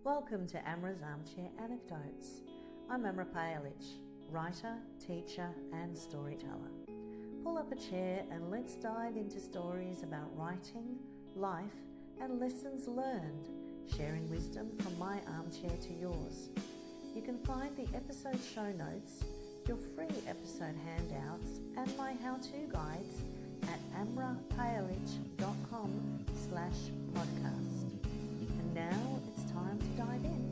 Welcome to Amra's Armchair Anecdotes. I'm Amra Pajalich, writer, teacher and storyteller. Pull up a chair and let's dive into stories about writing, life and lessons learned, sharing wisdom from my armchair to yours. You can find the episode show notes, your free episode handouts and my how-to guides at amrapajalich.com/podcast. And now it's time to dive in.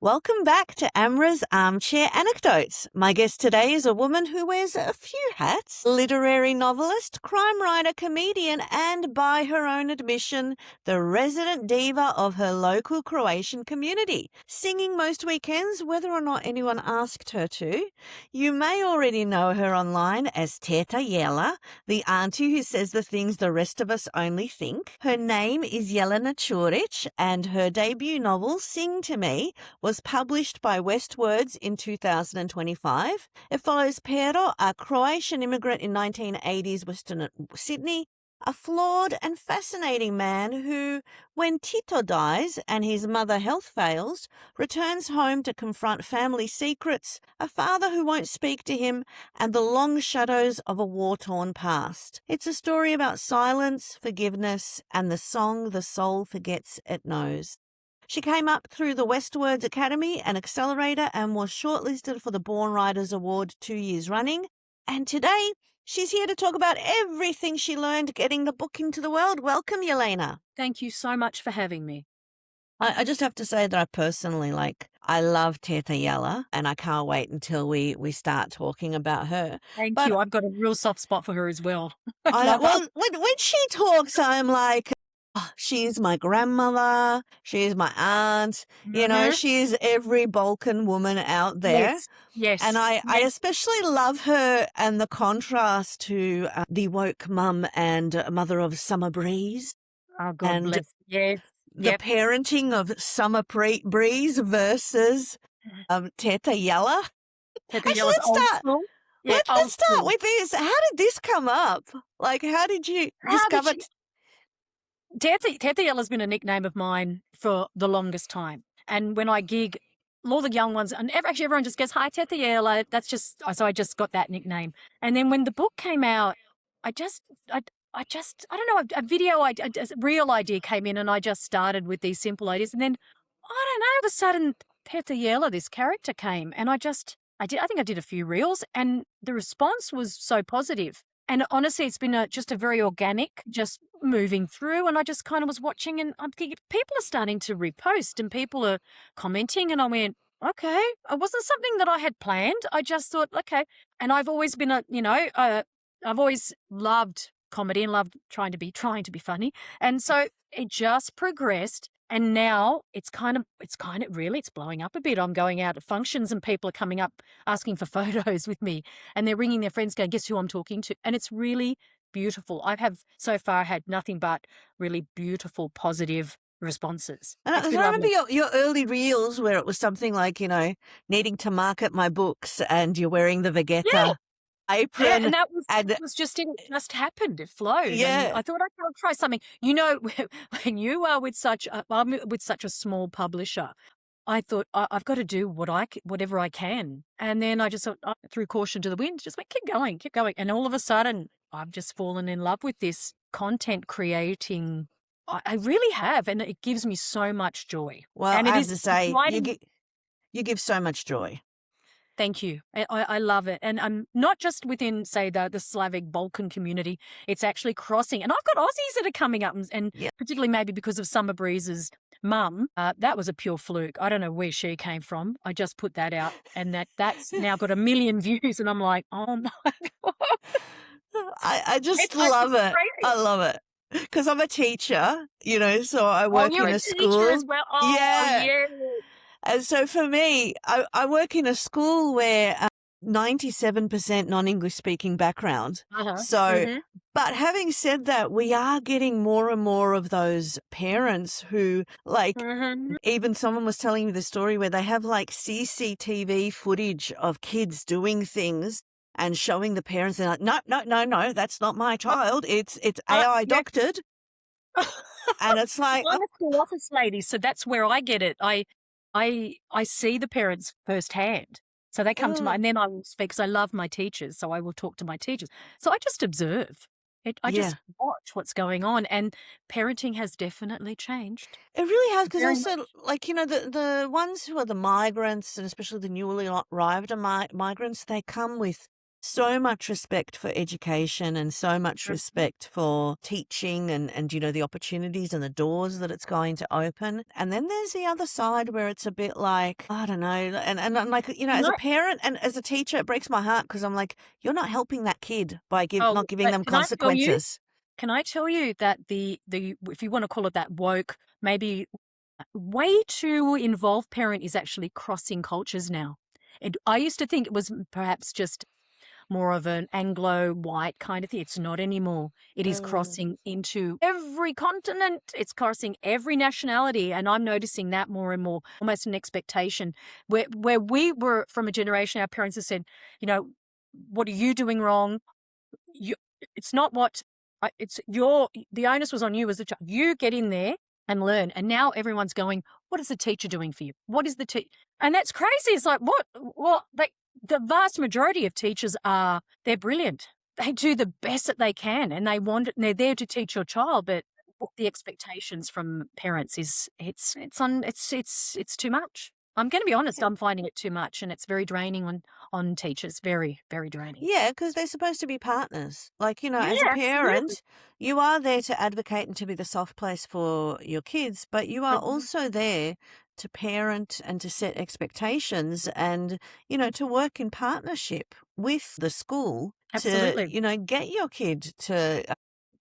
Welcome back to Amra's Armchair Anecdotes. My guest today is a woman who wears a few hats: literary novelist, crime writer, comedian, and by her own admission, the resident diva of her local Croatian community, singing most weekends whether or not anyone asked her to. You may already know her online as Teta Yela, the auntie who says the things the rest of us only think. Her name is Jelena Curic, and her debut novel, Sing to Me, was published by Westwords in 2025. It follows Pero, a Croatian immigrant in 1980s Western Sydney, a flawed and fascinating man who, when Tito dies and his mother health fails, returns home to confront family secrets, a father who won't speak to him, and the long shadows of a war-torn past. It's a story about silence, forgiveness, and the song the soul forgets it knows. She came up through the Westwords Academy and Accelerator and was shortlisted for the Born Writers Award 2 years running. And today, she's here to talk about everything she learned getting the book into the world. Welcome, Jelena. Thank you so much for having me. I just have to say that I personally, I love Teta Yela, and I can't wait until we start talking about her. Thank you. I've got a real soft spot for her as well. When she talks, I'm like, oh, she's my grandmother, she's my aunt, you know, she's every Balkan woman out there. Yes. And I especially love her and the contrast to the woke mum and mother of Summer Breeze. Oh, God bless. Yes. The parenting of Summer Breeze versus Teta Yela. Let's start with this. How did this come up? How did you discover... Teta Yela's been a nickname of mine for the longest time. And when I gig, all the young ones, and actually everyone just goes, "Hi, Teta Yela." So I just got that nickname. And then when the book came out, I don't know, a real idea came in and I just started with these simple ideas. And then, I don't know, all of a sudden, Teta Yela, this character came and I think I did a few reels and the response was so positive. And honestly, it's been just a very organic, just moving through. And I just kind of was watching and I'm thinking people are starting to repost and people are commenting. And I went, okay, it wasn't something that I had planned. I just thought, okay. And I've always been I've always loved comedy and loved trying to be funny. And so it just progressed. And now it's blowing up a bit. I'm going out at functions and people are coming up asking for photos with me and they're ringing their friends going, guess who I'm talking to? And it's really beautiful. I have so far had nothing but really beautiful, positive responses. And I remember your early reels where it was something like, needing to market my books and you're wearing the Vegeta apron. Yeah, and it just happened. It flowed. Yeah. And I thought, okay, I'll try something. When you are with such a small publisher, I thought I've got to do whatever I can. And then I just thought, I threw caution to the wind, just went, keep going. And all of a sudden, I've just fallen in love with this content creating. I really have. And it gives me so much joy. Well, and I have to say, you give so much joy. Thank you. I love it. And I'm not just within, say, the Slavic Balkan community. It's actually crossing. And I've got Aussies that are coming up and particularly maybe because of Summer Breeze's mum. That was a pure fluke. I don't know where she came from. I just put that out and that's now got 1 million views. And I'm like, oh my God. I just love it. Crazy. I love it. Because I'm a teacher, so I work in a school. Teacher as well. Oh, yeah. And so for me, I work in a school where 97% non-English speaking background. But having said that, we are getting more and more of those parents who even someone was telling me the story where they have CCTV footage of kids doing things and showing the parents. They're like, no, that's not my child. It's AI doctored. And it's like, I'm a school office lady, so that's where I get it. I see the parents firsthand. So they come to mm, and then I will speak because I love my teachers, so I will talk to my teachers. So I just observe. I yeah. just watch what's going on, and parenting has definitely changed It really has, because very much. also, like, the ones who are the migrants, and especially the newly arrived migrants, they come with so much respect for education and so much Mhm. respect for teaching and the opportunities and the doors that it's going to open. And then there's the other side where it's a bit like, I don't know, and I'm like, as No, a parent and as a teacher, it breaks my heart because I'm like, you're not helping that kid by oh, not giving but them consequences. can I tell you that the if you want to call it that woke, maybe way too involved parent is actually crossing cultures now. I used to think it was perhaps just more of an Anglo-white kind of thing. It's not anymore. It is Mm, crossing into every continent. It's crossing every nationality, and I'm noticing that more and more, almost an expectation. Where we were from a generation, our parents have said, you know, what are you doing wrong? You, it's not what it's your the onus was on you as a child. You get in there and learn. And now everyone's going, what is the teacher doing for you? What is the teacher? And that's crazy. It's like, what? Well, the vast majority of teachers they're brilliant. They do the best that they can, and and they're there to teach your child. But what the expectations from parents is it's too much. I'm going to be honest. yeah. I'm finding it too much, and it's very draining on teachers. Very, very draining. Yeah, because they're supposed to be partners. Like, Yeah, as a absolutely. parent, you are there to advocate and to be the soft place for your kids, but you are Mhm. also there to parent and to set expectations and, to work in partnership with the school to, Absolutely. get your kid to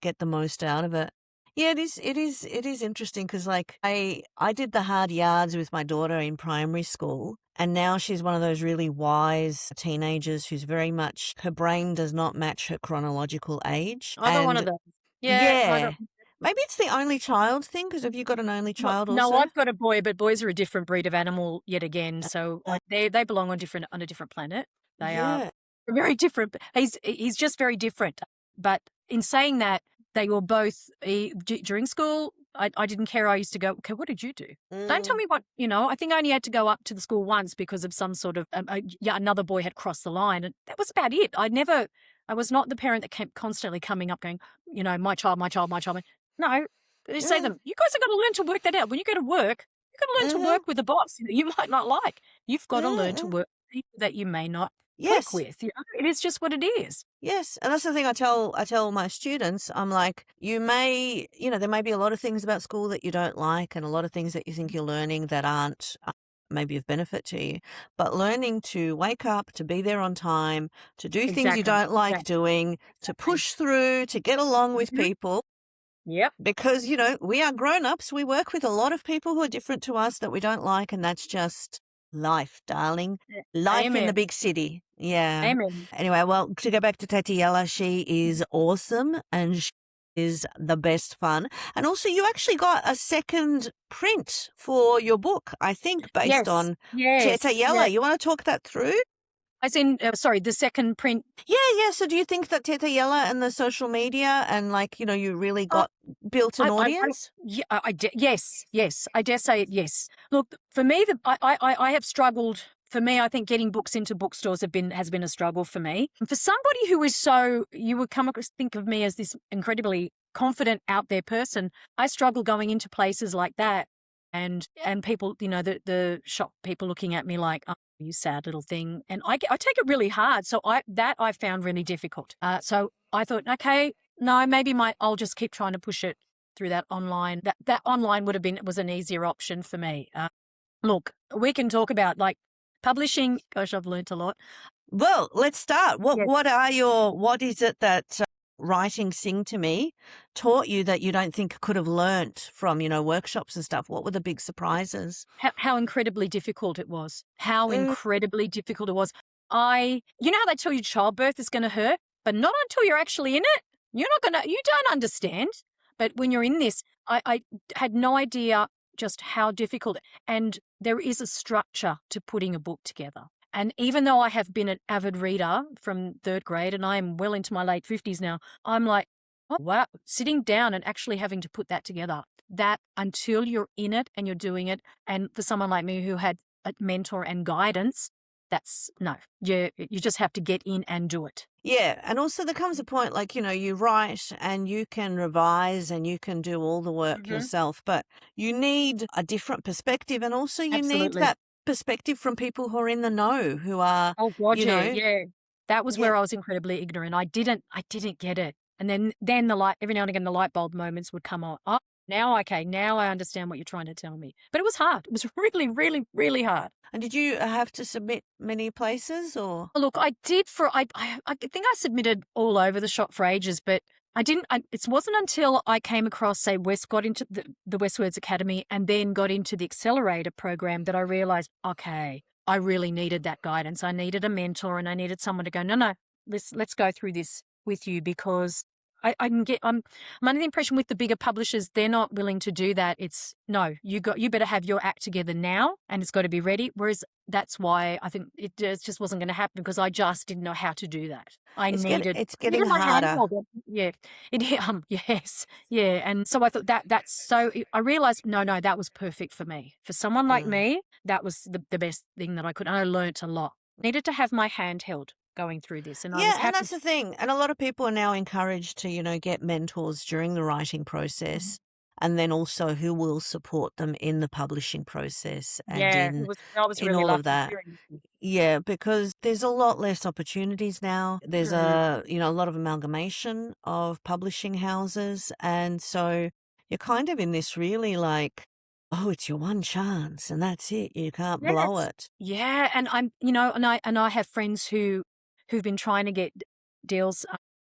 get the most out of it. Yeah, it is interesting because, like, I did the hard yards with my daughter in primary school, and now she's one of those really wise teenagers who's very much, her brain does not match her chronological age. I got one of And those. Yeah, I got yeah, maybe it's the only child thing, because have you got an only well, child no, also? I've got a boy, but boys are a different breed of animal yet again. So they belong on a different planet. They are Yeah. very different. He's just very different. But in saying that, they were both during school. I didn't care. I used to go, okay, what did you do? Don't tell Mm, me what, I think I only had to go up to the school once because of some sort of, yeah, another boy had crossed the line. And that was about it. I was not the parent that kept constantly coming up going, my child, my child, my child. No, they say mm, them, you guys have got to learn to work that out. When you go to work, you've got to learn to mhm, work with a boss that you might not like. You've got to learn to mm. work with people that you may not click Yes. with. It is just what it is. Yes, and that's the thing I tell my students. I'm like, there may be a lot of things about school that you don't like, and a lot of things that you think you're learning that aren't maybe of benefit to you. But learning to wake up, to be there on time, to do things you Exactly. don't like Exactly. doing, to Exactly. push through, to get along with Mhm. people, Yep. because we are grown-ups. We work with a lot of people who are different to us that we don't like, and that's just life, darling. Life in the Amen. big city. Yeah. Amen. Anyway, well, to go back to Teta Yela, she is awesome and she is the best fun. And also, you actually got a second print for your book, I think, based Yes. on Teta Yes. Yeah. Yela. You want to talk that through? As in, sorry, the second print. Yeah, yeah. So do you think that Teta Yela and the social media and, like, you really Uh, got built an I audience? yeah, yes, yes. I dare say it. Yes. Look, for me, I have struggled. For me, I think getting books into bookstores has been a struggle for me. And for somebody who is you would think of me as this incredibly confident out there person. I struggle going into places like that, and people, the shop people looking at me like, oh, you sad little thing, and I take it really hard. So I found really difficult. So I thought, okay, no, maybe I'll just keep trying to push it through that online. That online was an easier option for me. Look, we can talk about like publishing. Gosh, I've learnt a lot. Well, let's start. What Yes. what is it that writing Sing to Me taught you that you don't think could have learnt from, workshops and stuff? What were the big surprises? How incredibly difficult it was. How Mm, incredibly difficult it was. You know how they tell you childbirth is going to hurt, but not until you're actually in it. You don't understand. But when you're in this, I had no idea just how difficult. And there is a structure to putting a book together. And even though I have been an avid reader from third grade and I am well into my late 50s now, I'm like, Oh, wow. Sitting down and actually having to put that together, that until you're in it and you're doing it, and for someone like me who had a mentor and guidance, that's no, you just have to get in and do it. Yeah, and also there comes a point like, you write and you can revise and you can do all the work Hmm. yourself, but you need a different perspective, and also you need Absolutely. that perspective from people who are in the know, who are, Oh God, you yeah, know, yeah. That was yeah. where I was incredibly ignorant. I didn't get it. And then the light every now and again the light bulb moments would come on. Oh, now okay, now I understand what you're trying to tell me. But it was hard. It was really, really, really hard. And did you have to submit many places or? Look, I did for I think I submitted all over the shop for ages, but I didn't. It wasn't until I came across, say, got into the Westwards Academy and then got into the accelerator program that I realized, okay, I really needed that guidance. I needed a mentor, and I needed someone to go, no, no, let's go through this with you, because I can get. I'm under the impression with the bigger publishers, they're not willing to do that. It's no, you better have your act together now, and it's got to be ready. Whereas that's why I think it just wasn't going to happen, because I just didn't know how to do that. I It's getting needed my hand harder. held. Yeah, yes, yeah. And so I thought that's so. I realized no, that was perfect for me. For someone like Mm. me, that was the best thing that I could. And I learnt a lot. Needed to have my hand held going through this, and I was Yeah, and happy. that's the thing. And a lot of people are now encouraged to, get mentors during the writing Mhm. process, and then also who will support them in the publishing process and Yeah, I was in really all of lucky, that. very lucky. Yeah, because there's a lot less opportunities now. There's Mm. a lot of amalgamation of publishing houses, and so you're kind of in this really like, oh, it's your one chance and that's it. You can't blow Yes. it. Yeah, and and I have friends who've been trying to get deals,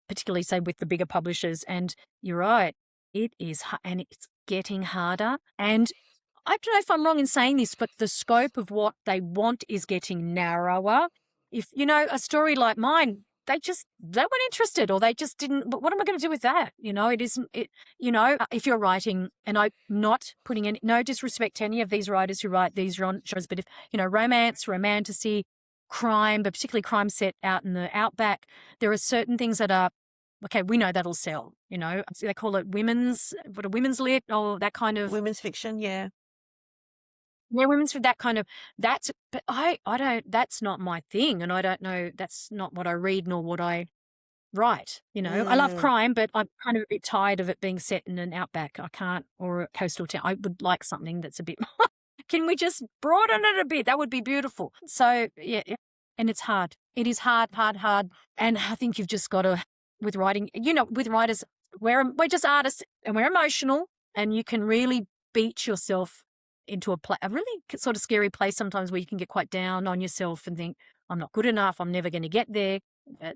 particularly say with the bigger publishers, and you're right, it is, and it's getting harder. And I don't know if I'm wrong in saying this, but the scope of what they want is getting narrower. If a story like mine, they weren't interested, or they just didn't. But what am I going to do with that? It isn't it. If you're writing, and I'm not putting any no disrespect to any of these writers who write these genres, but if romance, romantasy, crime, but particularly crime set out in the outback, there are certain things that are okay. We know that'll sell. So they call it women's lit, or that kind of. Women's fiction, yeah. Yeah, women's for that kind of but I don't, that's not my thing, and I don't know, that's not what I read nor what I write. I love Mm. crime, but I'm kind of a bit tired of it being set in an outback. I can't, or a coastal town. I would like something that's a bit can we just broaden it a bit? That would be beautiful. So yeah, and it's hard. It is hard, hard, hard. And I think you've just got to, with writing, with writers, we're just artists and we're emotional, and you can really beat yourself into a really sort of scary place sometimes, where you can get quite down on yourself and think, I'm not good enough. I'm never going to get there.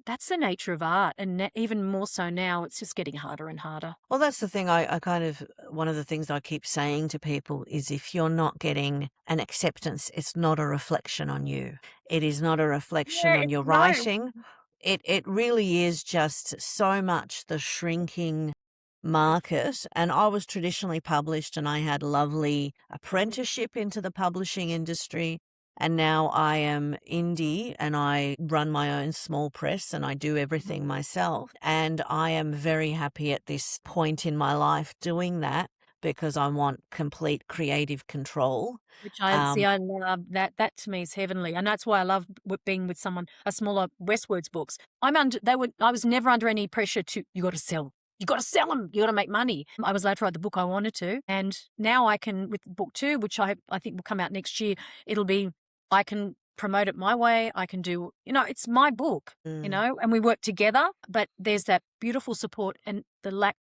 That's the nature of art. And even more so now, it's just getting harder and harder. Well, that's the thing. I kind of, one of the things I keep saying to people is if you're not getting an acceptance, it's not a reflection on you. It is not a reflection Yeah, on your no. writing. It really is just so much the shrinking market. And I was traditionally published and I had lovely apprenticeship into the publishing industry. And now I am indie and I run my own small press and I do everything myself. And I am very happy at this point in my life doing that because I want complete creative control. Which I see, Um, I love that. That to me is heavenly, and that's why I love being with someone. A smaller Westwards books. I was never under any pressure to. You got to sell. You got to sell them. You got to make money. I was allowed to write the book I wanted to, and now I can with book two, which I think will come out next year. It'll be, I can promote it my way. I can do. It's my book. mm. And we work together. But there's that beautiful support, and the lack.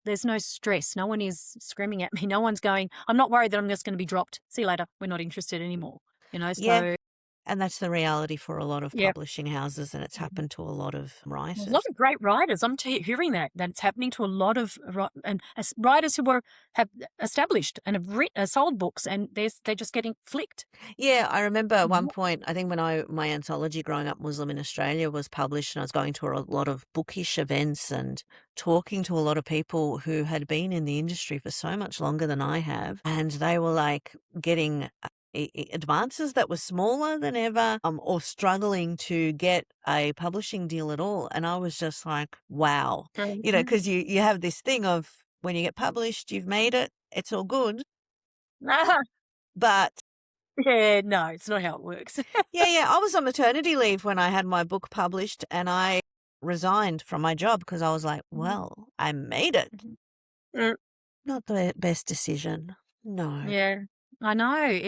There's no stress. No one is screaming at me. No one's going, I'm not worried that I'm just going to be dropped. See you later. We're not interested anymore. Yeah. So And that's the reality for a lot of yeah. publishing houses, and it's happened to a lot of A lot writers. of great writers. I'm hearing that it's happening to a lot of writers who have established and have sold books, and they're just getting flicked. Yeah, I remember at one Mhm. point, I think when my anthology Growing Up Muslim in Australia was published, and I was going to a lot of bookish events and talking to a lot of people who had been in the industry for so much longer than I have, and they were like getting advances that were smaller than ever, or struggling to get a publishing deal at all. And I was just like, wow, because you have this thing of when you get published, you've made it, it's all good. But Yeah, no, it's not how it works. yeah, I was on maternity leave when I had my book published, and I resigned from my job because I was like, well, I made it. Mm, Not the best decision. No. Yeah, I know.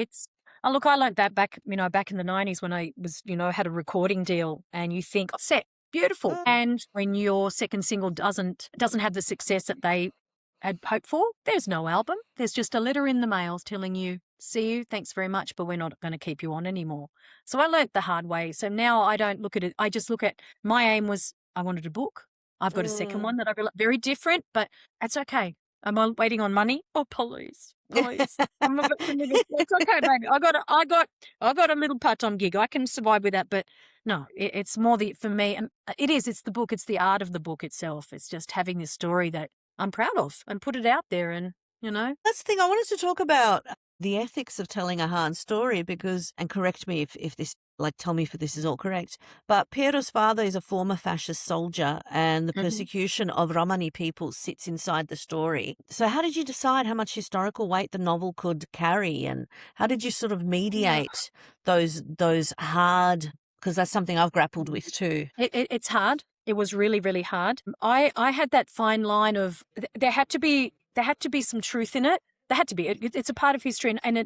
Look, I learned that back in the 90s when I was, had a recording deal, and you think, oh, set, beautiful. Mm. And when your second single doesn't have the success that they had hoped for, there's no album. There's just a letter in the mail telling you, see you, thanks very much, but we're not going to keep you on anymore. So I learnt the hard way. So now I don't look at it. I just look at, my aim was I wanted a book. I've got a second one that I realize very different, but it's okay. Am I waiting on money? Oh, please. It's okay, baby. I got a little part-time gig. I can survive with that, but no, it's more for me, and it's the book. It's the art of the book itself. It's just having this story that I'm proud of and put it out there, and That's the thing. I wanted to talk about the ethics of telling a hard story because, and correct me if this, tell me if this is all correct, but Piero's father is a former fascist soldier and the persecution of Romani people sits inside the story. So how did you decide how much historical weight the novel could carry, and how did you sort of mediate those hard, because that's something I've grappled with too. It's hard. It was really, really hard. I had that fine line of there had to be some truth in it. There had to be. It's a part of history, and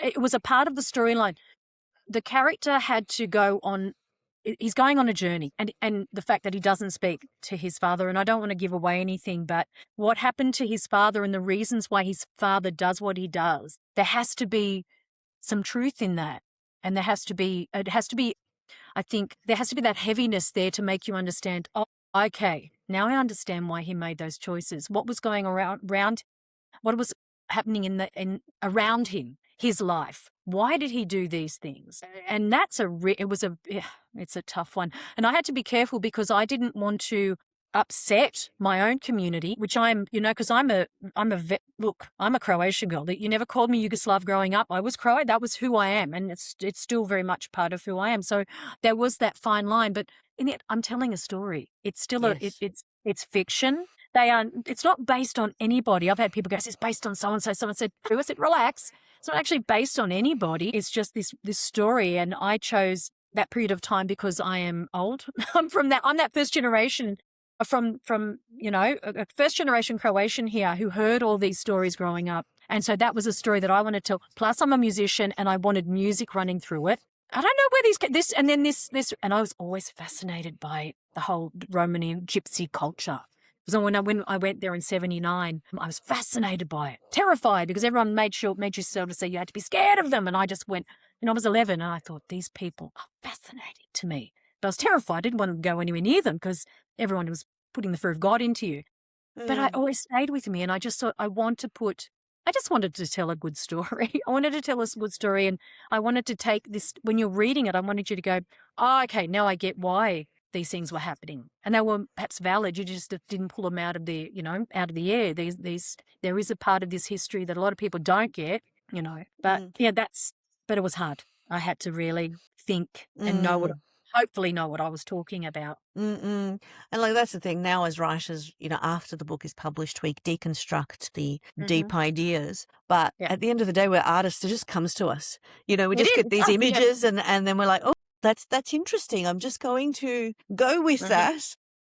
it was a part of the storyline. The character had to go on. He's going on a journey, and the fact that he doesn't speak to his father, and I don't want to give away anything, but what happened to his father and the reasons why his father does what he does, there has to be some truth in that, and it has to be. I think there has to be that heaviness there to make you understand, oh, okay, now I understand why he made those choices. What was going around what was happening around him, his life. Why did he do these things? And it's a tough one. And I had to be careful because I didn't want to upset my own community, which I'm, because I'm a Croatian girl. You never called me Yugoslav growing up. I was Croat. That was who I am. And it's still very much part of who I am. So there was that fine line, but in it, I'm telling a story. It's still it's fiction. It's not based on anybody. I've had people go, it's based on so-and-so. Someone said, who? I said, relax. It's not actually based on anybody. It's just this story. And I chose that period of time because I am old. I'm that first generation from a first generation Croatian here who heard all these stories growing up. And so that was a story that I wanted to tell. Plus I'm a musician and I wanted music running through it. I don't know where this, and I was always fascinated by the whole Romani gypsy culture. So when I went there in 1979, I was fascinated by it, terrified because everyone made you sort of say you had to be scared of them. And I just went, I was 11 and I thought these people are fascinating to me. But I was terrified. I didn't want to go anywhere near them because everyone was putting the fear of God into you. But I always stayed with me, and I just thought I just wanted to tell a good story. I wanted to tell us a good story, and I wanted to take this, when you're reading it, I wanted you to go, oh, okay, now I get why these things were happening. And they were perhaps valid. You just didn't pull them out of the air. There is a part of this history that a lot of people don't get, But but it was hard. I had to really think and hopefully know what I was talking about. And that's the thing now as writers, after the book is published, we deconstruct the deep ideas. But at the end of the day, we're artists. It just comes to us. We just get these images and then we're like, oh, that's interesting. I'm just going to go with that.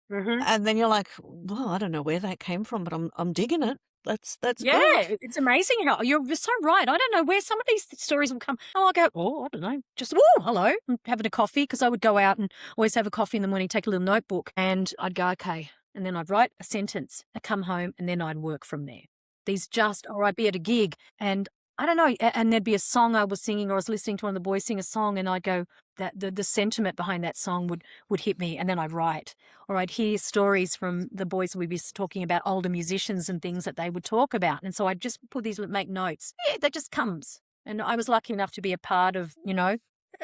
And then you're like, well, I don't know where that came from, but I'm digging it. That's good. It's amazing how you're so right. I don't know where some of these stories will come. Oh, I'll go, I don't know, just, hello, I'm having a coffee, because I would go out and always have a coffee in the morning, take a little notebook, and I'd go, okay. And then I'd write a sentence, I'd come home, and then I'd work from there. Or I'd be at a gig and I don't know, and there'd be a song I was singing, or I was listening to one of the boys sing a song, and I'd go, that the sentiment behind that song would hit me, and then I'd write. Or I'd hear stories from the boys, we'd be talking about older musicians and things that they would talk about. And so I'd just make notes. Yeah, that just comes. And I was lucky enough to be a part of,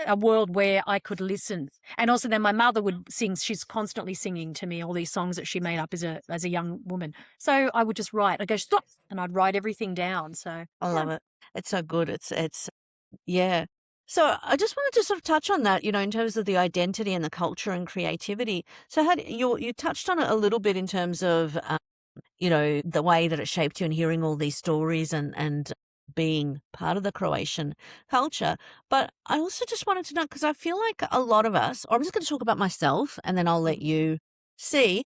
a world where I could listen. And also then my mother would sing. She's constantly singing to me all these songs that she made up as a young woman. So I would just write. I'd go, stop, and I'd write everything down. So I love it. It's so good. It's Yeah. So I just wanted to sort of touch on that, in terms of the identity and the culture and creativity. So you touched on it a little bit in terms of the way that it shaped you and hearing all these stories and being part of the Croatian culture. But I also just wanted to know, because I feel like a lot of us, or I'm just going to talk about myself and then I'll let you see.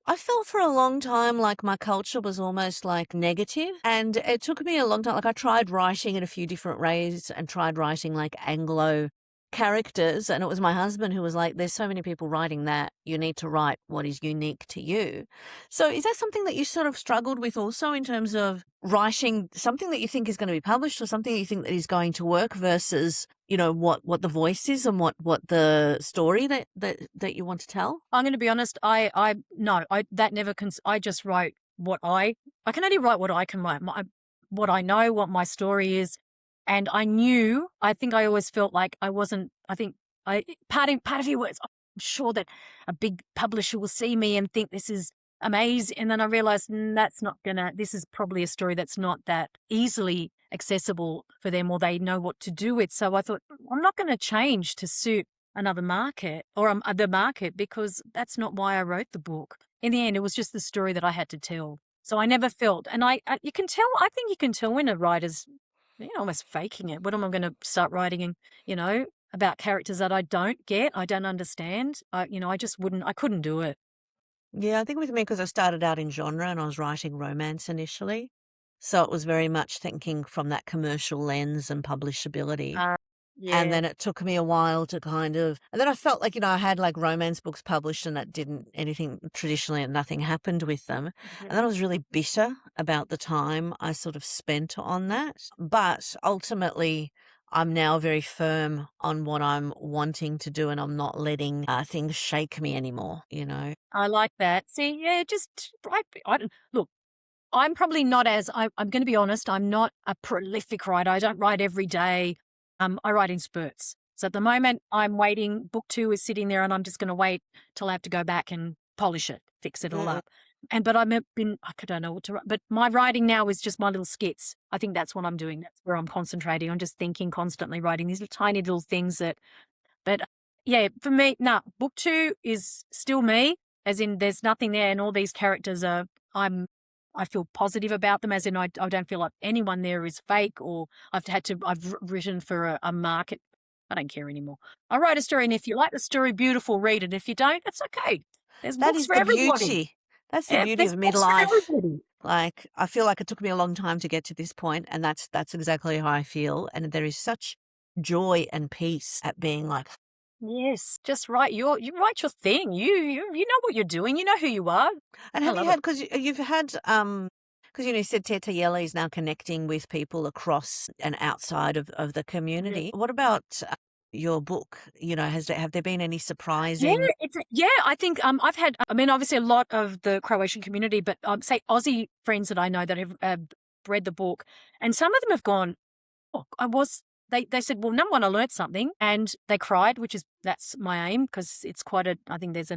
I felt for a long time like my culture was almost like negative, and it took me a long time. Like I tried writing in a few different ways and tried writing like Anglo characters, and it was my husband who was like, "There's so many people writing that. You need to write what is unique to you." So is that something that you sort of struggled with also in terms of writing something that you think is going to be published, or something that you think that is going to work versus, what the voice is and what the story that you want to tell? I'm going to be honest. I no, I that never. I just write what I can only write what I can write. What I know, what my story is, and I knew. I think I always felt like I wasn't. I think part of you was. I'm sure that a big publisher will see me and think this is amazing, and then I realized that's not gonna. This is probably a story that's not that easily accessible for them, or they know what to do with. So I thought I'm not going to change to suit another market or the market, because that's not why I wrote the book. In the end, it was just the story that I had to tell. So I never felt, and you can tell. I think you can tell when a writer's, almost faking it. What am I going to start writing, about characters that I don't get, I don't understand? I just wouldn't. I couldn't do it. Yeah, I think with me, because I started out in genre and I was writing romance initially. So it was very much thinking from that commercial lens and publishability. Uh, And yeah. then it took me a while to and then I felt like, I had like romance books published and that didn't anything traditionally and nothing happened with them. And then I was really bitter about the time I sort of spent on that. But ultimately, I'm now very firm on what I'm wanting to do and I'm not letting things shake me anymore. I like that. See, yeah, just write. I don't, look, I'm probably not I'm going to be honest, I'm not a prolific writer. I don't write every day. I write in spurts. So at the moment, I'm waiting. Book 2 is sitting there, and I'm just going to wait till I have to go back and polish it, fix it all Mm. up. But I don't know what to write. But my writing now is just my little skits. I think that's what I'm doing. That's where I'm concentrating. I'm just thinking constantly, writing these little tiny little things but yeah, for me, no, book 2 is still me, as in there's nothing there, and all these characters I feel positive about them, as in I don't feel like anyone there is fake, or I've written for a market. I don't care anymore. I write a story, and if you like the story, beautiful, read it. If you don't, it's okay. There's That books is for the everybody. beauty. That's the Yeah, beauty there's of books for midlife. everybody. Like, I feel like it took me a long time to get to this point, and that's exactly how I feel, and there is such joy and peace at being like. Yes, just write you write your thing. You know what you're doing. You know who you are. And I have you love it. had, because you've had, because you said Teta Yela is now connecting with people across and outside of the community. What about your book? Have there been any Yeah, surprising. I think I've had, I mean, obviously a lot of the Croatian community, but say Aussie friends that I know that have read the book, and some of them have gone, oh, they said, well, number one, I learnt something, and they cried, that's my aim, because it's I think there's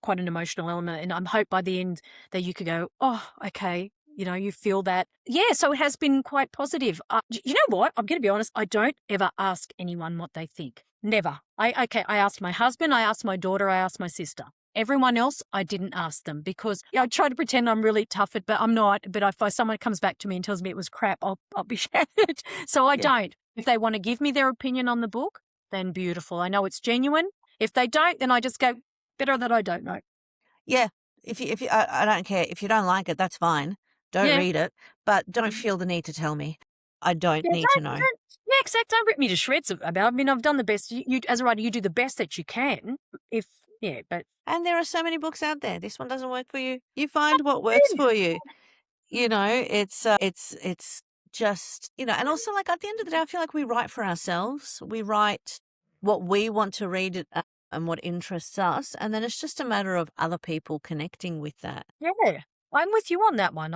quite an emotional element, and I'm hope by the end that you could go, oh, okay. You feel that. Yeah, so it has been quite positive. You know what? I'm going to be honest. I don't ever ask anyone what they think. Never. I asked my husband, I asked my daughter, I asked my sister. Everyone else, I didn't ask them, because I try to pretend I'm really tough, but I'm not. But if someone comes back to me and tells me it was crap, I'll be shattered. So I Yeah. don't. If they want to give me their opinion on the book, then beautiful. I know it's genuine. If they don't, then I just go, better that I don't know. Yeah. I don't care. If you don't like it, that's fine. Don't Yeah. read it, but don't feel the need to tell me. I don't Yeah, need to know. yeah, exactly. Don't rip me to shreds about it. I mean, I've done the best. You as a writer, you do the best that you can. But And there are so many books out there. This one doesn't work for you. You find what works for you. It's just, and also like at the end of the day, I feel like we write for ourselves. We write what we want to read and what interests us. And then it's just a matter of other people connecting with that. yeah, I'm with you on that one.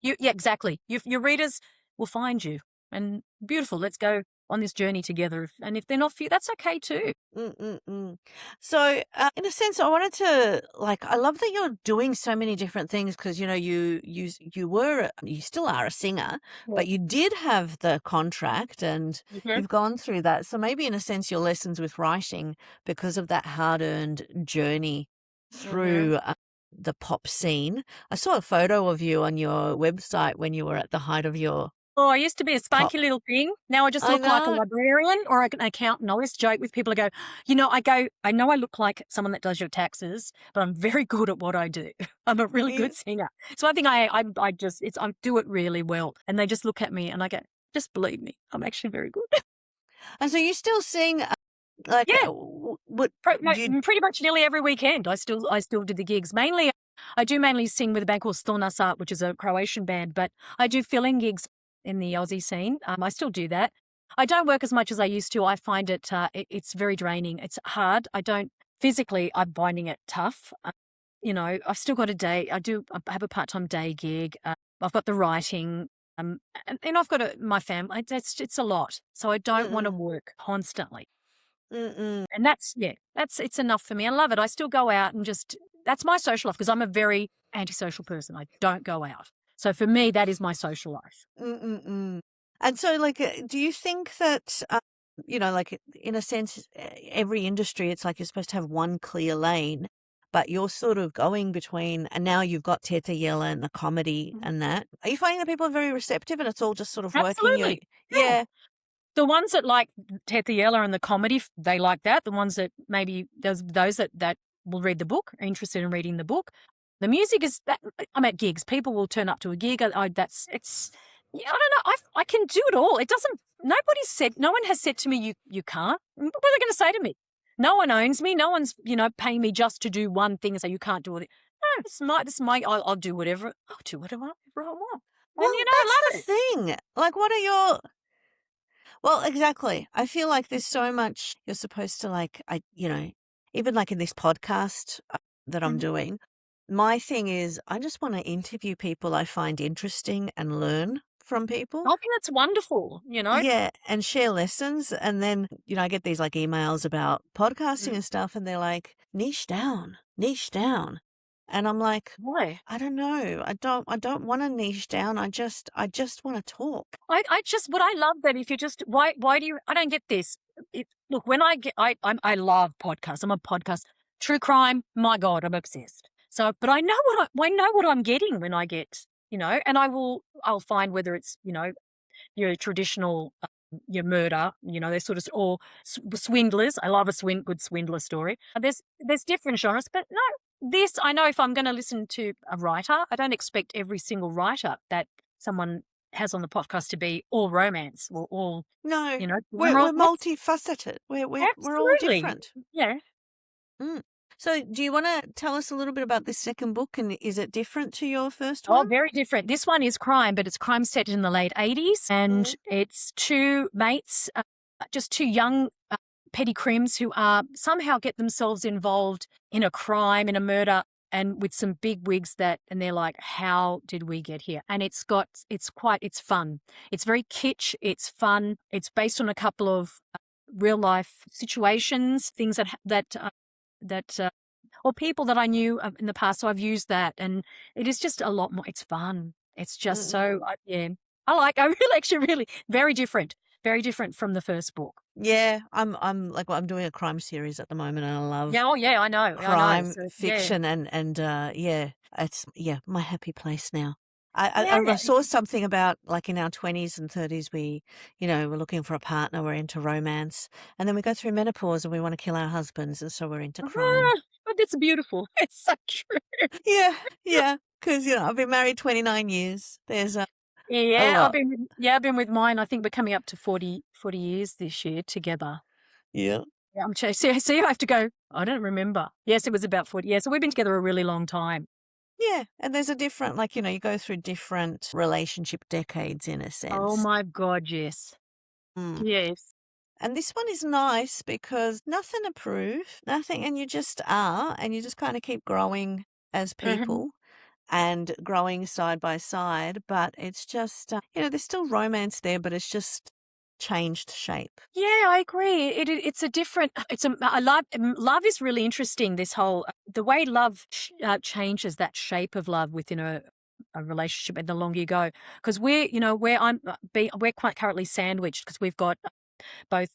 Yeah, exactly. Your readers will find you, and beautiful. Let's go on this journey together. And if they're not for you, that's okay too. So, in a sense, I wanted to I love that you're doing so many different things because you still are a singer, Yeah. but you did have the contract and Mhm. you've gone through that. So maybe in a sense, your lessons with writing because of that hard-earned journey Mhm. through the pop scene. I saw a photo of you on your website when you were at the height of your Oh, I used to be a pop. spunky little thing. Now I just I look like a know. librarian or an accountant. I always joke with people. I go, I know I look like someone that does your taxes, but I'm very good at what I do. I'm a really Yeah. good singer. So I think I do it really well. And they just look at me and I go, just believe me, I'm actually very good. And so you still sing like Yeah. what you Pretty much nearly every weekend. I still do the gigs. I do mainly sing with a band called Stonasat, which is a Croatian band, but I do fill-in gigs in the Aussie scene. I still do that. I don't work as much as I used to. I find it's very draining. It's hard. Physically, I'm finding it tough. I've still got I have a part-time day gig. I've got the writing. And I've got my family. It's a lot. So I don't want to mm-mm, work constantly. mm-mm, And it's enough for me. I love it. I still go out and that's my social life because I'm a very antisocial person. I don't go out. So for me, that is my social life. mm-mm. And so do you think that in a sense every industry it's like you're supposed to have one clear lane, but you're sort of going between and now you've got Teta Yela and the comedy Mhm. and that. Are you finding that people are very receptive and it's all just sort of working? Absolutely. Yeah. Yeah. The ones that like Teta Yela and the comedy, they like that. The ones that maybe those that will read the book, are interested in reading the book. The music is that I'm at gigs. People will turn up to a gig. It's yeah, I don't know. I can do it all. It doesn't. No one has said to me you can't. What are they going to say to me? No one owns me. No one's paying me just to do one thing and say you can't do it. No, this is my. I'll do whatever. I'll do whatever I want. And Well, I that's love the it. thing. Like, what are your well, exactly. I feel like there's so much you're supposed to even like in this podcast that I'm Mhm. doing, my thing is I just want to interview people I find interesting and learn from people. I think that's wonderful. Yeah, and share lessons. And then, I get these like emails about podcasting Mm. and stuff, and they're like, niche down, niche down. And I'm like, Why? I don't know. I don't want to niche down. I just want to talk. What I love that if you just why do you I don't get this. Look, when I get I love podcasts. I'm a podcast true crime. My God, I'm obsessed. So, but I know what I'm getting when I get and I'll find whether it's your traditional your murder, they're sort of or swindlers. I love a good swindler story. There's different genres, but no, this I know if I'm going to listen to a writer, I don't expect every single writer that someone has on the podcast to be all romance or all No, we're genre. we're multifaceted. We're all Absolutely, different. yeah. Mm. So, do you want to tell us a little bit about this second book, and is it different to your first Oh, one? very different. This one is crime, but it's crime set in the late 80s. And Mm. it's two mates, just two young petty crims who are somehow get themselves involved in a crime, in a murder, and with some big wigs and they're like, how did we get here? And it's fun. It's very kitsch. It's fun. It's based on a couple of real life situations, things that or people that I knew in the past. So I've used that, and it is just a lot more. It's fun. It's just so Mm-mm. yeah. I really actually really very different from the first book. Yeah, I'm doing a crime series at the moment, and I love Yeah, oh yeah, I know. crime So yeah, fiction, and yeah, it's my happy place now. yeah, I saw something about like in our 20s and 30s, we're looking for a partner, we're into romance, and then we go through menopause and we want to kill our husbands, and so we're into crime. but it's beautiful. It's so true. Yeah, yeah, because I've been married 29 years. There's a Yeah, lot. I've been with mine. I think we're coming up to 40 years this year together. Yeah. Yeah, I'm chasing. So I have to go. I don't remember. Yes, it was about 40. Yeah, so we've been together a really long time. Yeah, and there's a different, you go through different relationship decades in a Oh sense. my God, yes. Mm. Yes. And this one is nice because nothing to prove, nothing, and you just are, and you just kind of keep growing as Mhm. people and growing side by side. But it's just, there's still romance there, but it's just changed shape. Yeah, I agree. It's a different. I love is really interesting. This whole the way love changes that shape of love within a relationship, and the longer you go, because we're quite currently sandwiched because we've got both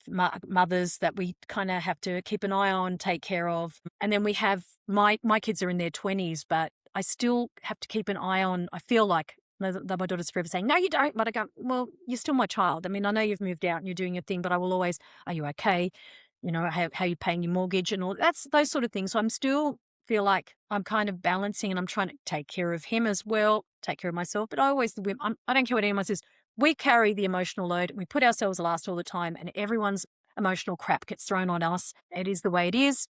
mothers that we kind of have to keep an eye on, take care of, and then we have my kids are in their 20s, but I still have to keep an eye on. I feel like my daughter's forever saying, "No, you don't." But I go, "Well, you're still my child. I mean, I know you've moved out and you're doing your thing, but I will always, are you okay? You know, how are you paying your mortgage and all that's those sort of things." So I'm still feel like I'm kind of balancing and I'm trying to take care of him as well, take care of myself. But I don't care what anyone says. We carry the emotional load. We put ourselves last all the time, and everyone's emotional crap gets thrown on us. It is the way it is,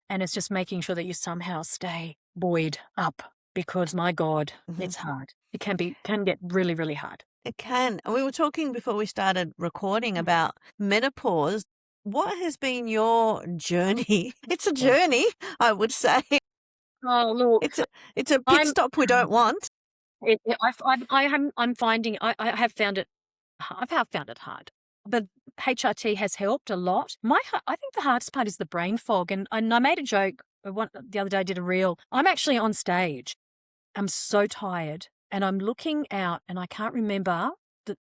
and it's just making sure that you somehow stay buoyed up. Because my God, it's hard. It can get really, really hard. It can. And we were talking before we started recording about menopause. What has been your journey? It's a journey, I would say. Oh, look. It's a pit stop we don't want. I'm finding I have found it. I have found it hard, but HRT has helped a lot. I think the hardest part is the brain fog, and I made a joke the other day. I did a reel. I'm actually on stage. I'm so tired, and I'm looking out, and I can't remember.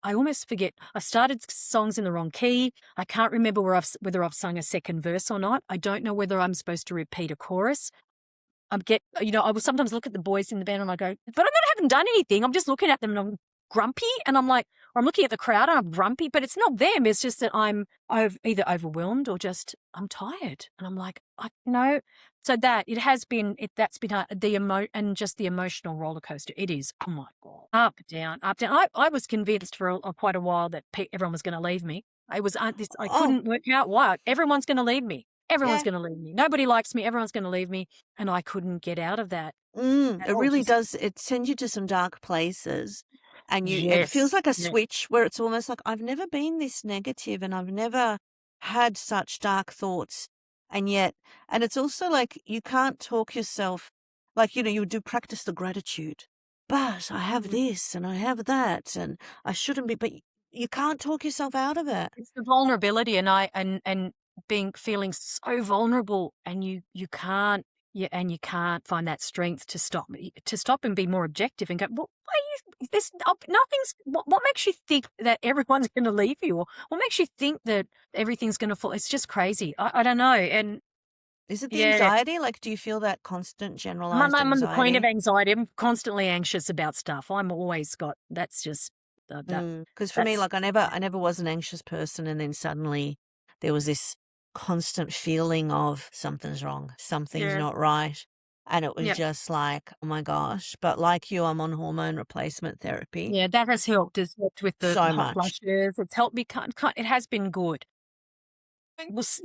I almost forget. I started songs in the wrong key. I can't remember whether I've sung a second verse or not. I don't know whether I'm supposed to repeat a chorus. I will sometimes look at the boys in the band and I go, but I haven't done anything. I'm just looking at them and I'm grumpy, and I'm looking at the crowd and I'm grumpy, but it's not them. It's just that I'm either overwhelmed or just I'm tired, and I'm like, So that's been hard, and just the emotional roller coaster. It is, oh my God, up, down, up, down. I was convinced for quite a while that everyone was going to leave me. I couldn't work out why. Everyone's going to leave me. Everyone's going to leave me. Nobody likes me. Everyone's going to leave me. And I couldn't get out of that. It really does. It sends you to some dark places. And it feels like a switch where it's almost like I've never been this negative and I've never had such dark thoughts. And it's also like you can't talk yourself, like, you do practice the gratitude. But I have this and I have that and I shouldn't be, but you can't talk yourself out of it. It's the vulnerability, and feeling so vulnerable, and you can't find that strength to stop and be more objective and go, well, what makes you think that everyone's going to leave you, or what makes you think that everything's going to fall? It's just crazy. I don't know. And is it the anxiety? Like, do you feel that constant generalized anxiety? I'm the queen of anxiety. I'm constantly anxious about stuff. I'm always got, that's just because for me, like I never was an anxious person, and then suddenly there was this constant feeling of something's wrong, something's not right. And it was just like, oh my gosh. But like you, I'm on hormone replacement therapy. Yeah, that has helped. It's helped with the hot flushes. It's helped me. It has been good. But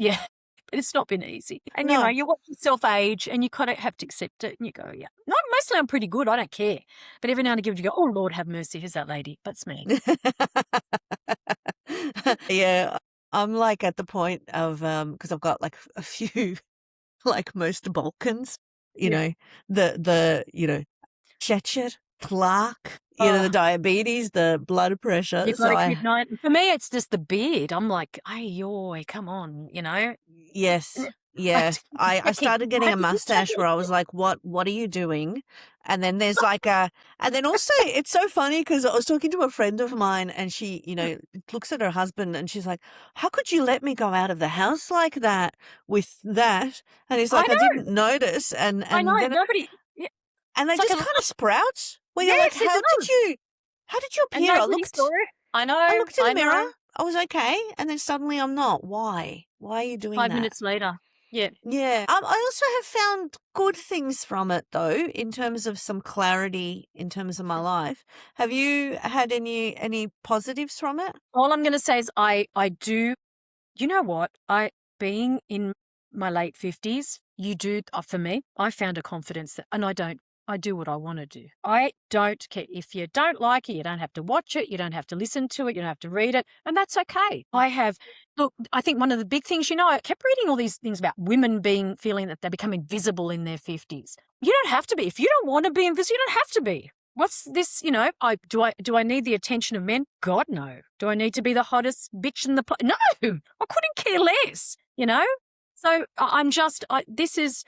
it's not been easy. And you watch yourself age, and you kind of have to accept it. And you go, yeah. No, mostly I'm pretty good. I don't care. But every now and again, you go, oh Lord, have mercy. Who's that lady? That's me. Yeah. I'm like at the point of, because I've got like a few, like most Balkans, the Churich, plaque, the diabetes, the blood pressure. For me, it's just the beard. I'm like, hey, come on, Yes. Yeah. I started getting a mustache where I was like, what are you doing? And then there's and then also it's so funny because I was talking to a friend of mine, and she, looks at her husband and she's like, how could you let me go out of the house like that with that? And he's like, I didn't notice. And I know, then nobody. And they just kind of sprout where you're like, how did you appear? I looked in the mirror. I was okay. And then suddenly I'm not. Why? Why are you doing that? 5 minutes later. Yeah. Yeah. I also have found good things from it, though, in terms of some clarity in terms of my life. Have you had any positives from it? All I'm going to say is I do. You know what? Being in my late 50s, for me, I found a confidence and I do what I want to do. I don't care. If you don't like it, you don't have to watch it. You don't have to listen to it. You don't have to read it. And that's okay. I think one of the big things, I kept reading all these things about women feeling that they become invisible in their 50s. You don't have to be. If you don't want to be invisible, you don't have to be. What's this? Do I need the attention of men? God, no. Do I need to be the hottest bitch in the no? I couldn't care less. So this is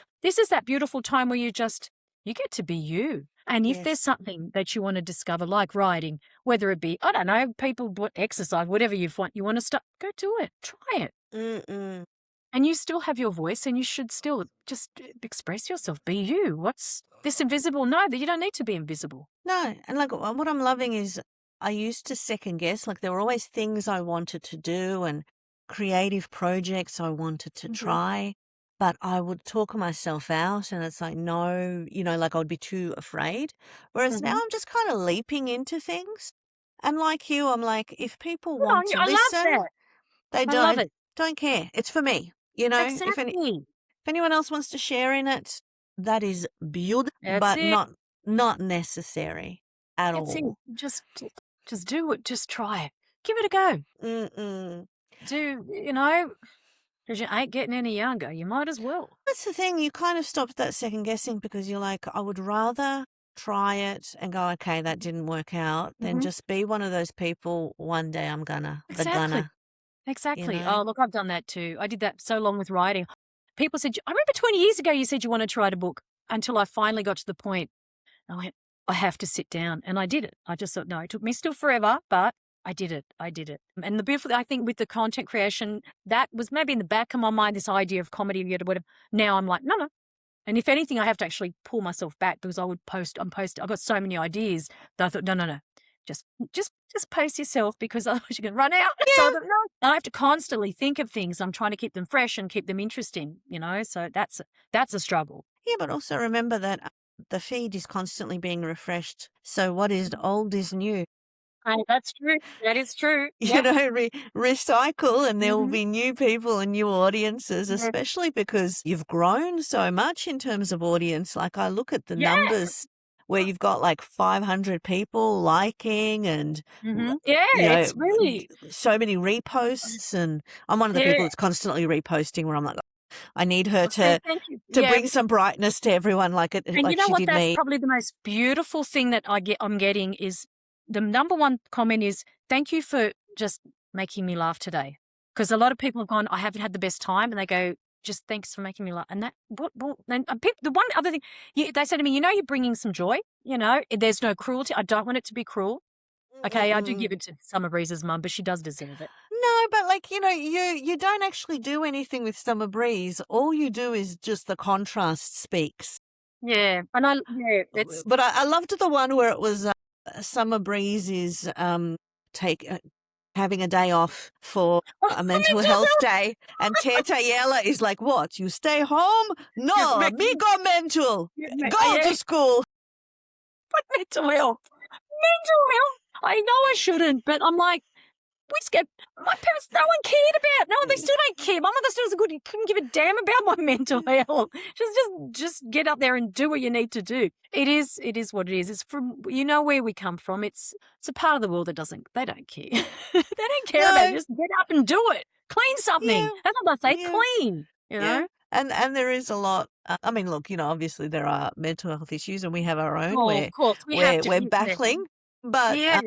that beautiful time where you get to be you. And if there's Yes. something that you want to discover, like writing, whether it be, I don't know, people, exercise, whatever you want to start, go do it, try it. Mm-mm. And you still have your voice, and you should still just express yourself, be you. What's this invisible? No, that you don't need to be invisible. No, and like what I'm loving is I used to second guess, like there were always things I wanted to do and creative projects I wanted to try, but I would talk myself out and it's like, no, like I would be too afraid. Whereas now Mm-hmm. I'm just kind of leaping into things. And like you, I'm like, if people Good on want you. to I love listen, that. they I love it. don't care. It's for me. Exactly. If anyone else wants to share in it, that is beautiful, That's but it. not necessary at That's it. all. Just do it. Just try it. Give it a go. Mm-mm. Because you ain't getting any younger. You might as well. That's the thing. You kind of stopped that second guessing because you're like, I would rather try it and go, okay, that didn't work out, than just be one of those people. One day I'm gonna, the Exactly. gunner, Exactly. Oh, look, I've done that too. I did that so long with writing. People said, I remember 20 years ago you said you wanted to write a book, until I finally got to the point. I went, I have to sit down. And I did it. I just thought, no, it took me still forever, but I did it. I did it. And the beautiful, I think, with the content creation, that was maybe in the back of my mind, this idea of comedy, whatever. Now I'm like, no. And if anything, I have to actually pull myself back, because I would post. I've got so many ideas that I thought, no. Just post yourself, because otherwise you can run out. So I thought, no. And I have to constantly think of things. I'm trying to keep them fresh and keep them interesting, so that's a struggle. Yeah, but also remember that the feed is constantly being refreshed. So what is old is new. Oh, that's true. That is true. Recycle, and there will Mhm. be new people and new audiences, Yeah. especially because you've grown so much in terms of audience. Like I look at the Yeah. numbers where you've got like 500 people liking and, Yeah, it's really. so many reposts. And I'm one of the people Yeah. that's constantly reposting where I'm like, I need her Okay, thank you. to Yeah. bring some brightness to everyone like And you know she what? did That's me. probably the most beautiful thing that I'm getting is the number one comment is, thank you for just making me laugh today. Because a lot of people have gone, I haven't had the best time, and they go, just thanks for making me laugh. And the one other thing, they say to me, you're bringing some joy, there's no cruelty. I don't want it to be cruel. Okay, I do give it to Summer Breeze's mum, but she does deserve it. No, but like, you don't actually do anything with Summer Breeze. All you do is just the contrast speaks. Yeah, and it's. But I loved the one where it was Summer Breeze is having a day off for a mental health day, and Teta Yela is like, what? You stay home? No, me go mental. Go to school. But mental health. I know I shouldn't, but I'm like, my parents, no one cared about. No, they still don't care. My mother still doesn't couldn't give a damn about my mental health. Just get up there and do what you need to do. It is what it is. It's from, where we come from. It's a part of the world that they don't care. They don't care about it. Just get up and do it. Clean something. Yeah, That's what they say. yeah, Clean, yeah. And there is a lot. I mean, look, obviously there are mental health issues, and we have our own Oh, of course. we're battling. But Yeah.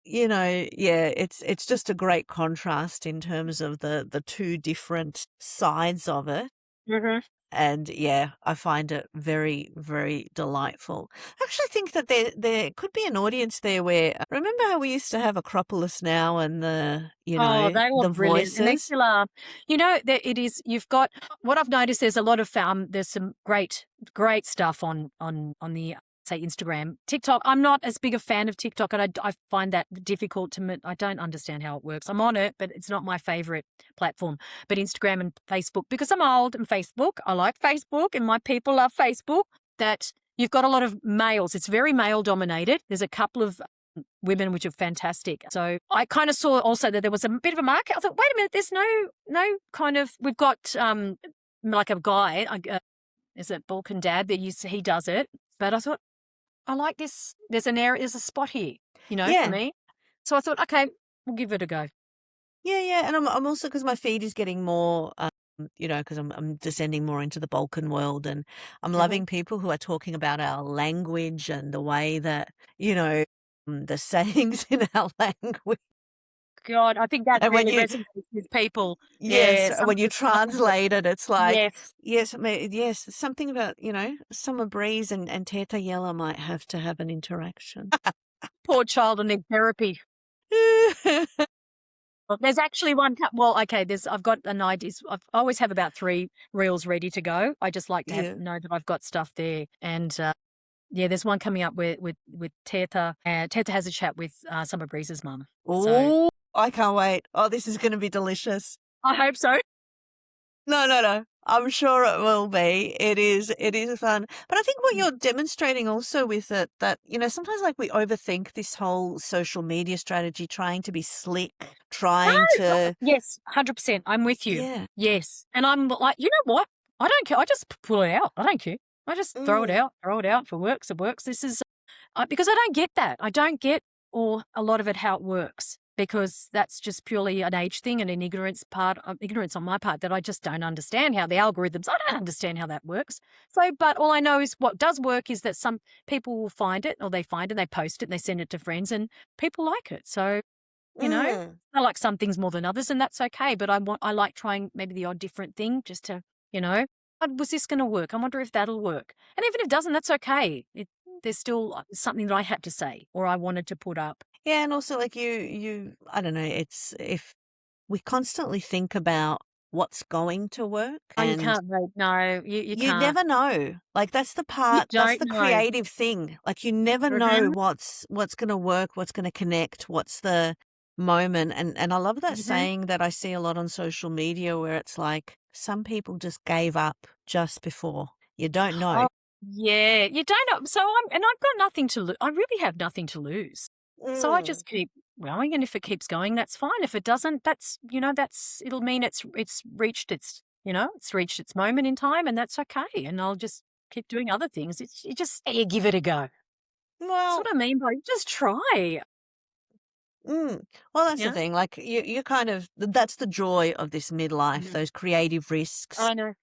it's just a great contrast in terms of the two different sides of it. Mm-hmm. And yeah, I find it very, very delightful. I actually think that there could be an audience there where, remember how we used to have Acropolis Now and Oh, they were the brilliant. And they voices? still are. It is, you've got, what I've noticed, there's a lot of, there's some great stuff on the, say, Instagram. TikTok, I'm not as big a fan of TikTok, and I find that difficult I don't understand how it works. I'm on it, but it's not my favorite platform. But Instagram and Facebook, because I'm old and Facebook, I like Facebook and my people love Facebook, that you've got a lot of males. It's very male dominated. There's a couple of women which are fantastic. So I kind of saw also that there was a bit of a market. I thought, wait a minute, there's no kind of, we've got like a guy, is it Balkan Dad, that he does it. But I thought, I like this. There's a spot here, for me. So I thought, okay, we'll give it a go. Yeah. And I'm also, because my feed is getting more because I'm descending more into the Balkan world, and I'm Mhm. loving people who are talking about our language and the way that, the sayings in our language. God, I think that And when really you resonates with people. yes, Yeah, some when of you it. translate it, it's like, Yes. yes, yes, something about, Summer Breeze and Teta Yela might have to have an interaction. Poor child and need therapy. Well, there's actually one well, okay, I've got an idea. I always have about 3 reels ready to go. I just like to Yeah. know that I've got stuff there. And, yeah, there's one coming up with Teta. Teta has a chat with, Summer Breeze's mum. So Oh, I can't wait. Oh, this is gonna be delicious. I hope so. No, no, no. I'm sure it will be. It is fun. But I think what Mm. you're demonstrating also with it that, sometimes like we overthink this whole social media strategy, trying to be slick, trying to Yes, 100%. I'm with you. yeah. Yes. And I'm like, you know what? I don't care. I just pull it out. I don't care. I just throw it Mm, out, If it works, it works. This is because I don't get that. I don't get or a lot of it how it works because that's just purely an age thing and an ignorance on my part that I just don't understand how the algorithms. I don't understand how that works. So, but all I know is what does work is that some people will find it or they find it, they post it, and they send it to friends, and people like it. So you know, mm. I like some things more than others, and that's okay. But I like trying maybe the odd different thing just to, was this going to work? I wonder if that'll work. And even if it doesn't, that's okay. There's still something that I had to say or I wanted to put up. Yeah, and also like I don't know, it's if we constantly think about what's going to work Oh, you and can't vote. No, you you can't. never know. Like You that's don't the know. creative thing. Like you never know Mm-hmm. what's going to work, what's going to connect, what's the moment. And I love that Mm-hmm. saying that I see a lot on social media where it's like some people just gave up just before. You don't know. Oh, yeah. You don't know. And I've got nothing to lose. I really have nothing to lose. So I Mm. just keep going, and if it keeps going, that's fine. If it doesn't, it'll mean it's reached its moment in time, and that's okay. And I'll just keep doing other things. You give it a go. That's Well, what I mean by just try. mm. Well, that's the Yeah, thing. Like you kind of that's the joy of this midlife, Mhm. those creative risks I know.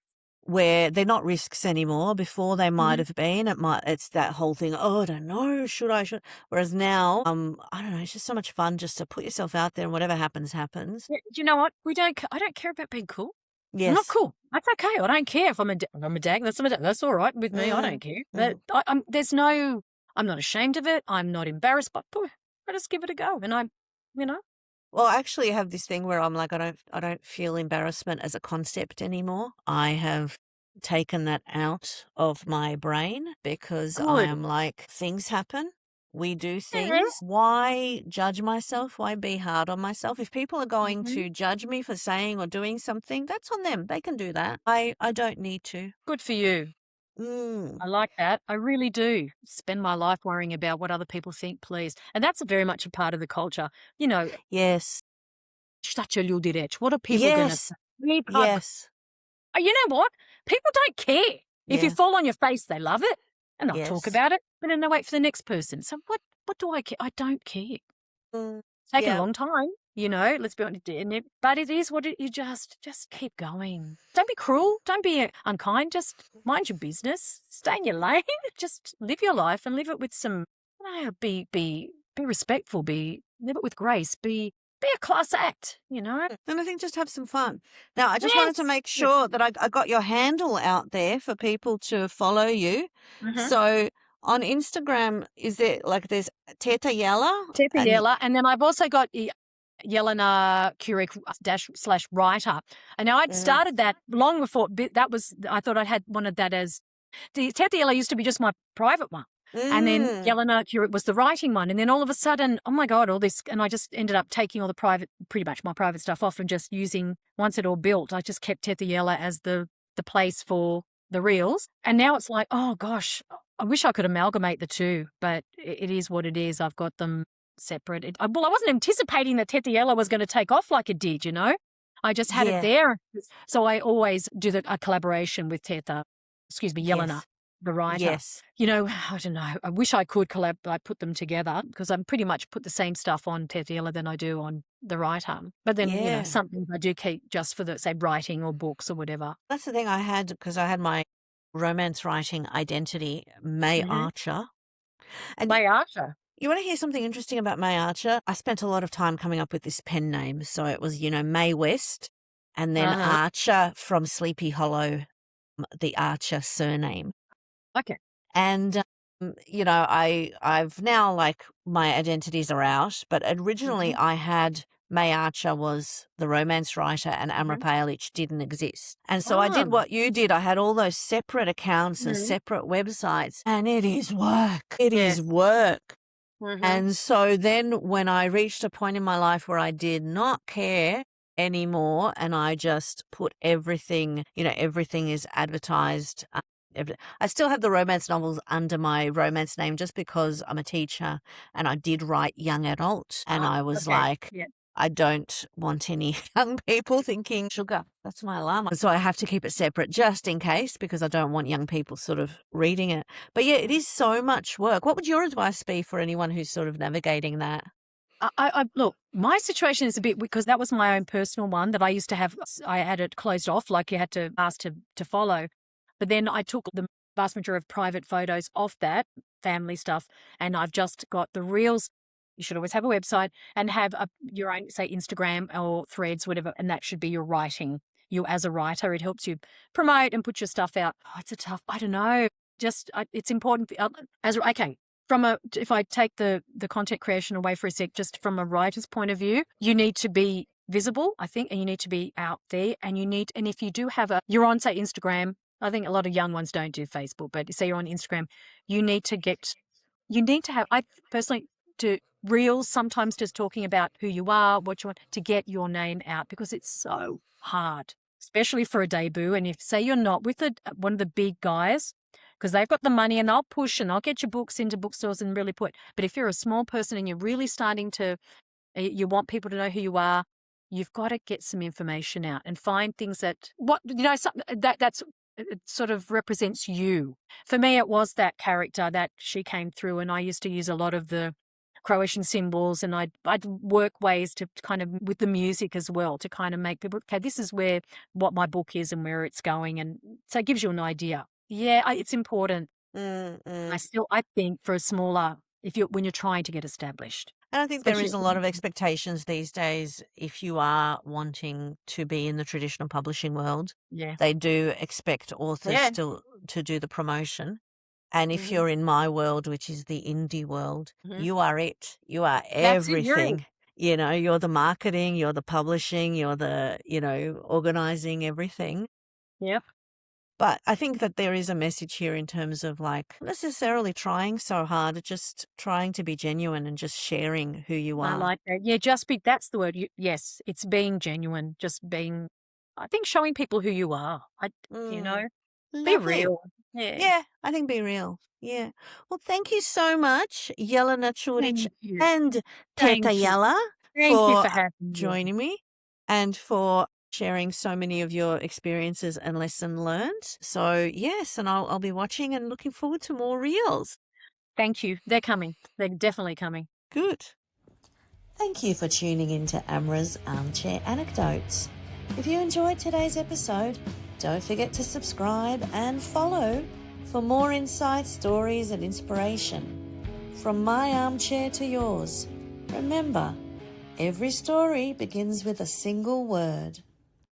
where they're not risks anymore. Before they might Mhm. have been. It's that whole thing, oh, I don't know, should I, should whereas now, I don't know, it's just so much fun just to put yourself out there and whatever happens, happens. Yeah, do you know what? I don't care about being cool. I'm not Yes. cool. That's okay. I don't care if I'm a dag. That's all right with me. I don't Mm, care. But mm. I'm not ashamed of it. I'm not embarrassed. But boy, I just give it a go. And you know, Well, I actually have this thing where I'm like, I don't feel embarrassment as a concept anymore. I have taken that out of my brain because I good. am like, things happen. We do Yeah. things. Why judge myself? Why be hard on myself? If people are going Mhm. to judge me for saying or doing something, that's on them. They can do that. I don't need to. Good for you. Mm. I like that. I really do. Spend my life worrying about what other people think, please. And that's very much a part of the culture. You know, Yes. such a direct. What are people going to Yes. say? Leave hug. Yes. You know what? People don't care. If you Yeah. fall on your face, they love it and they'll talk Yes. about it, but then they wait for the next person. So what do I care? I don't care. Mm. It's taken a Yeah. long time, let's be honest, but it is what you just keep going. Don't be cruel. Don't be unkind. Just mind your business. Stay in your lane. Just live your life and live it with some, be respectful. Live it with grace. Be a class act, And I think just have some fun. Now, I just wanted to Yes. make sure that I got your handle out there for people to follow you. Mm-hmm. So on Instagram, is there like there's Teta Yela Teta and Yela, and then I've also got Jelena Curic / writer. And now I'd mhm, started that long before I thought I'd had wanted that as the Teta Yela used to be just my private one. And then mm, Jelena Curic was the writing one. And then all of a sudden, oh my God, all this. And I just ended up taking all pretty much my private stuff off and just using, once it all built, I just kept Teta Yela as the place for the reels. And now it's like, oh gosh, I wish I could amalgamate the two, but it is what it is. I've got them separate. I wasn't anticipating that Teta Yela was going to take off like it did, I just had it yeah, there. So I always do a collaboration with Jelena. yes. the writer. Yes. You know, I don't know. I wish I could put them together because I pretty much put the same stuff on Teta Yela than I do on the writer. But then, you know, Yeah. some things I do keep just for the, say, writing or books or whatever. That's the thing I had, because I had my romance writing identity, May Archer. And May Archer. you want to hear something interesting about May Archer? I spent a lot of time coming up with this pen name. So it was, you know, May West and then Archer from Sleepy Hollow, the Archer surname. Okay. And, you know, I've now, like, my identities are out, but originally I had May Archer was the romance writer and Amra Palich didn't exist. And so I did what you did. I had all those separate accounts and separate websites, and it is work. It is work. And so then when I reached a point in my life where I did not care anymore and I just put everything, you know, everything is advertised. I still have the romance novels under my romance name just because I'm a teacher and I did write young adult. And I was like, I don't want any young people thinking sugar. That's my alarm. So I have to keep it separate just in case, because I don't want young people sort of reading it. But yeah, it is so much work. What would your advice be for anyone who's sort of navigating that? I look, my situation is a bit, because that was my own personal one that I used to have. I had it closed off, like you had to ask to follow. But then I took the vast majority of private photos off that, family stuff, and I've just got the reels. You should always have a website and have your own, say, Instagram or Threads, whatever, and that should be your writing. You as a writer, it helps you promote and put your stuff out. Oh, it's a tough, I don't know. Just it's important if I take the content creation away for a sec, just from a writer's point of view, you need to be visible, I think, and you need to be out there, and if you do have you're on, say, Instagram. I think a lot of young ones don't do Facebook, but say you're on Instagram, you need to have, I personally, to reels, sometimes just talking about who you are, what you want, to get your name out, because it's so hard, especially for a debut. And if, say, you're not with one of the big guys, because they've got the money and they'll push and they'll get your books into bookstores and really but if you're a small person and you're really starting to, you want people to know who you are, you've got to get some information out and find things that it sort of represents you. For me, it was that character that she came through, and I used to use a lot of the Croatian symbols, and I'd work ways to kind of, with the music as well, to kind of make people, okay, this is what my book is and where it's going. And so it gives you an idea. Yeah, it's important. I think for a smaller, when you're trying to get established. And I think there is a lot of expectations these days if you are wanting to be in the traditional publishing world. Yeah. They do expect authors to do the promotion. And if you're in my world, which is the indie world, you are it. You are everything. You know, you're the marketing, you're the publishing, you're the, you know, organizing everything. Yep. But I think that there is a message here in terms of, like, not necessarily trying so hard, just trying to be genuine and just sharing who you are. I like that. Yeah, that's the word. Yes, it's being genuine, just being, I think, showing people who you are. You know, be real. Yeah, I think be real. Yeah. Well, thank you so much, Jelena Curic and Teta Yela, for joining me and for sharing so many of your experiences and lesson learned. So yes, and I'll be watching and looking forward to more reels. Thank you. They're coming. They're definitely coming. Good. Thank you for tuning into Amra's Armchair Anecdotes. If you enjoyed today's episode, don't forget to subscribe and follow for more insights, stories and inspiration. From my armchair to yours, remember, every story begins with a single word.